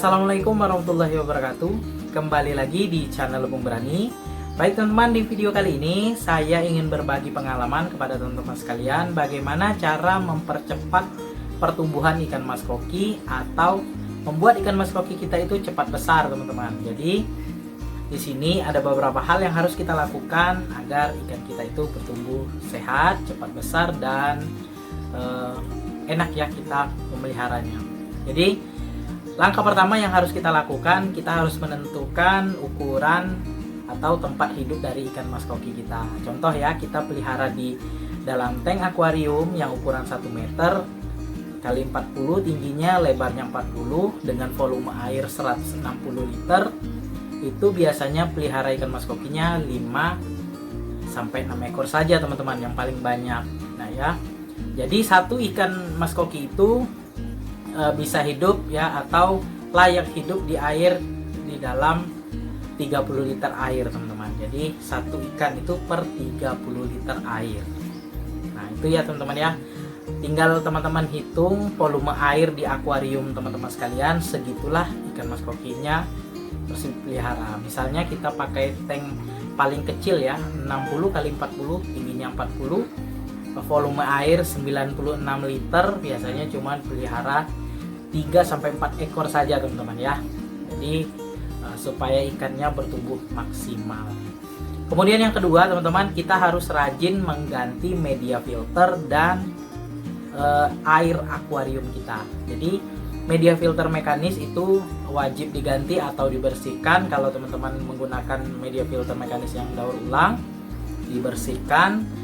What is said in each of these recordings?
Assalamualaikum warahmatullahi wabarakatuh. Kembali lagi di channel Pemberani. Baik teman-teman, di video kali ini saya ingin berbagi pengalaman kepada teman-teman sekalian bagaimana cara mempercepat pertumbuhan ikan mas koki atau membuat ikan mas koki kita itu cepat besar, teman-teman. Jadi di sini ada beberapa hal yang harus kita lakukan agar ikan kita itu bertumbuh sehat, cepat besar, dan enak ya kita memeliharanya. Jadi langkah pertama yang harus kita lakukan, kita harus menentukan ukuran atau tempat hidup dari ikan mas koki kita. Contoh ya, kita pelihara di dalam tank akuarium yang ukuran 1 meter kali 40, tingginya lebarnya 40 dengan volume air 160 liter. Itu biasanya pelihara ikan mas kokinya 5 sampai 6 ekor saja, teman-teman, yang paling banyak. Nah ya, jadi satu ikan mas koki itu bisa hidup ya atau layak hidup di air di dalam 30 liter air, teman-teman. Jadi satu ikan itu per 30 liter air. Nah itu ya teman-teman ya, tinggal teman-teman hitung volume air di akuarium teman-teman sekalian, segitulah ikan mas kokinya terus dipelihara. Misalnya kita pakai tank paling kecil ya, 60 kali 40, tingginya 40, volume air 96 liter, biasanya cuma pelihara 3-4 ekor saja, teman-teman ya. Jadi supaya ikannya bertumbuh maksimal. Kemudian yang kedua, teman-teman, kita harus rajin mengganti media filter dan air akuarium kita. Jadi media filter mekanis itu wajib diganti atau dibersihkan. Kalau teman-teman menggunakan media filter mekanis yang daur ulang, dibersihkan.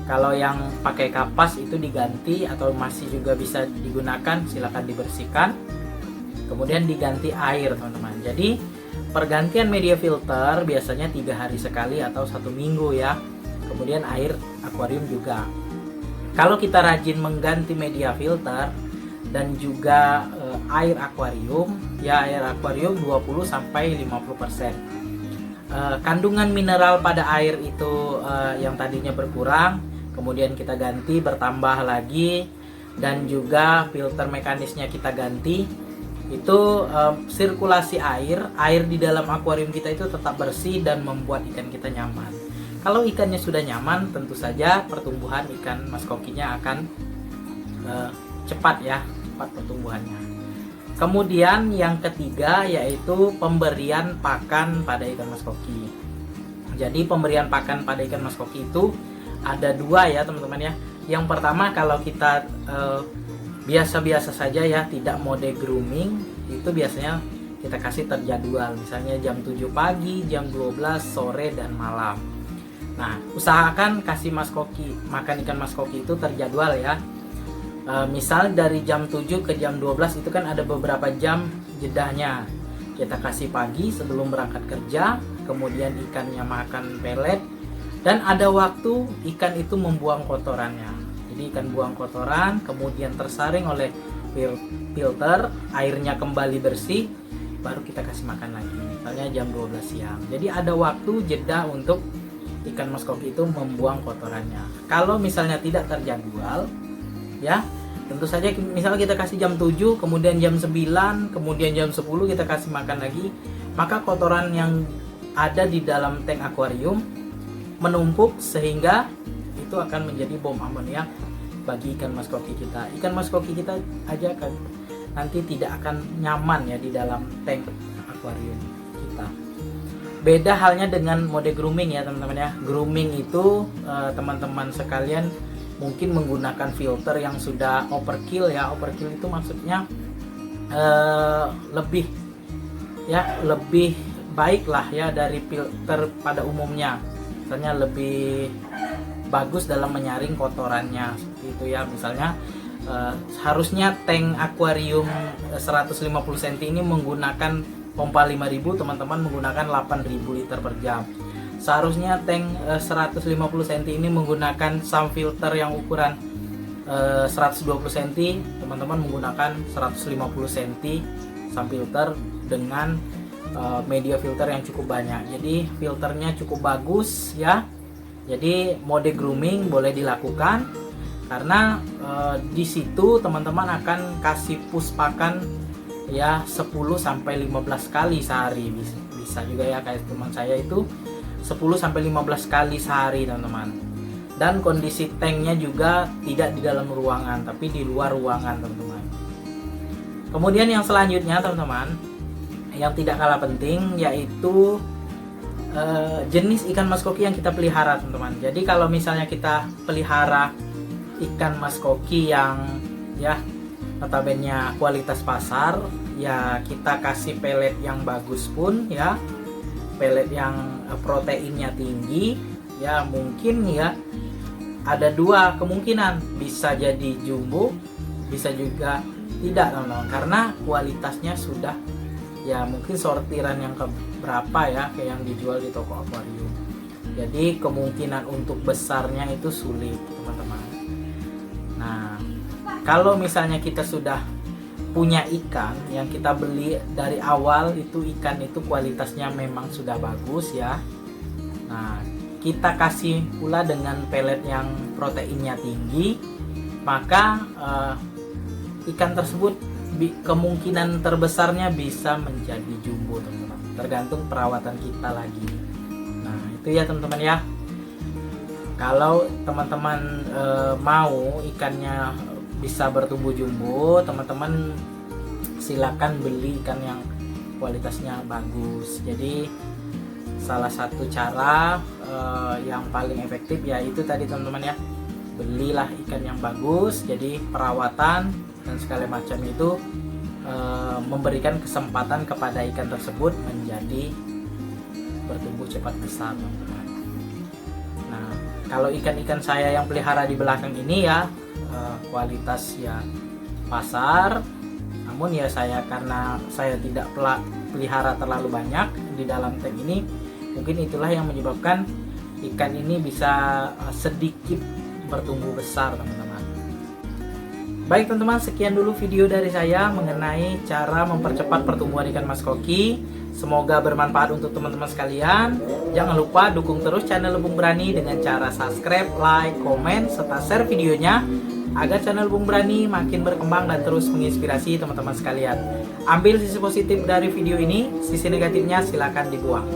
Kalau yang pakai kapas itu diganti atau masih juga bisa digunakan, silakan dibersihkan. Kemudian diganti air, teman-teman. Jadi pergantian media filter biasanya 3 hari sekali atau 1 minggu ya. Kemudian air akuarium juga. Kalau kita rajin mengganti media filter dan juga air akuarium, ya air akuarium 20-50%. Kandungan mineral pada air itu yang tadinya berkurang, kemudian kita ganti bertambah lagi, dan juga filter mekanisnya kita ganti. Itu sirkulasi air di dalam akuarium kita itu tetap bersih dan membuat ikan kita nyaman. Kalau ikannya sudah nyaman, tentu saja pertumbuhan ikan mas kokinya akan cepat ya, cepat pertumbuhannya. Kemudian yang ketiga yaitu pemberian pakan pada ikan mas koki. Jadi pemberian pakan pada ikan mas koki itu ada 2 ya, teman-teman ya. Yang pertama, kalau kita biasa-biasa saja ya, tidak mode grooming, itu biasanya kita kasih terjadwal, misalnya jam 7 pagi, jam 12 sore, dan malam. Nah, usahakan kasih mas koki, makan ikan mas koki itu terjadwal ya. Misal dari jam 7 ke jam 12 itu kan ada beberapa jam jedahnya. Kita kasih pagi sebelum berangkat kerja, kemudian ikannya makan pelet, dan ada waktu ikan itu membuang kotorannya. Jadi ikan buang kotoran, kemudian tersaring oleh filter, airnya kembali bersih, baru kita kasih makan lagi, misalnya jam 12 siang. Jadi ada waktu jeda untuk ikan mas koki itu membuang kotorannya. Kalau misalnya tidak terjadwal ya, tentu saja misalnya kita kasih jam 7, kemudian jam 9, kemudian jam 10 kita kasih makan lagi, maka kotoran yang ada di dalam tank akuarium menumpuk sehingga itu akan menjadi bom amoniak bagi ikan mas koki kita. Ikan mas koki kita aja kan nanti tidak akan nyaman ya di dalam tank akuarium kita. Beda halnya dengan mode grooming ya, teman-teman ya. Grooming itu teman-teman sekalian mungkin menggunakan filter yang sudah overkill ya. Overkill itu maksudnya lebih baik lah ya dari filter pada umumnya. Misalnya lebih bagus dalam menyaring kotorannya, seperti itu ya. Misalnya harusnya tank akuarium 150 cm ini menggunakan pompa 5000, teman-teman menggunakan 8000 liter per jam. Seharusnya tank 150 cm ini menggunakan sump filter yang ukuran 120 cm, teman-teman menggunakan 150 cm sump filter dengan media filter yang cukup banyak. Jadi filternya cukup bagus ya. Jadi mode grooming boleh dilakukan karena di situ teman-teman akan kasih push pakan ya 10 sampai 15 kali sehari. Bisa juga ya, kayak teman saya itu 10 sampai 15 kali sehari, teman-teman. Dan kondisi tanknya juga tidak di dalam ruangan, tapi di luar ruangan, teman-teman. Kemudian yang selanjutnya, teman-teman, yang tidak kalah penting yaitu jenis ikan mas koki yang kita pelihara, teman-teman. Jadi kalau misalnya kita pelihara ikan mas koki yang ya notabene kualitas pasar, ya kita kasih pelet yang bagus pun ya, pelet yang proteinnya tinggi, ya mungkin ya ada dua kemungkinan, bisa jadi jumbo, bisa juga tidak, teman-teman, karena kualitasnya sudah ya mungkin sortiran yang keberapa ya, kayak yang dijual di toko akuarium. Jadi kemungkinan untuk besarnya itu sulit, teman-teman. Nah, kalau misalnya kita sudah punya ikan yang kita beli dari awal, itu ikan itu kualitasnya memang sudah bagus ya. Nah, kita kasih pula dengan pelet yang proteinnya tinggi, maka ikan tersebut kemungkinan terbesarnya bisa menjadi jumbo, teman-teman. Tergantung perawatan kita lagi. Nah, itu ya teman-teman ya. Kalau teman-teman mau ikannya bisa bertumbuh jumbo, teman-teman silakan beli ikan yang kualitasnya bagus. Jadi salah satu cara yang paling efektif yaitu tadi, teman-teman ya, belilah ikan yang bagus. Jadi perawatan dan segala macam itu memberikan kesempatan kepada ikan tersebut menjadi bertumbuh cepat besar, teman-teman. Nah, kalau ikan-ikan saya yang pelihara di belakang ini ya kualitas ya pasar, namun ya karena saya tidak pelihara terlalu banyak di dalam tank ini, mungkin itulah yang menyebabkan ikan ini bisa sedikit bertumbuh besar, teman-teman. Baik teman-teman, sekian dulu video dari saya mengenai cara mempercepat pertumbuhan ikan mas koki. Semoga bermanfaat untuk teman-teman sekalian. Jangan lupa dukung terus channel Bung Brani dengan cara subscribe, like, komen, serta share videonya agar channel Bung Brani makin berkembang dan terus menginspirasi teman-teman sekalian. Ambil sisi positif dari video ini, sisi negatifnya silakan dibuang.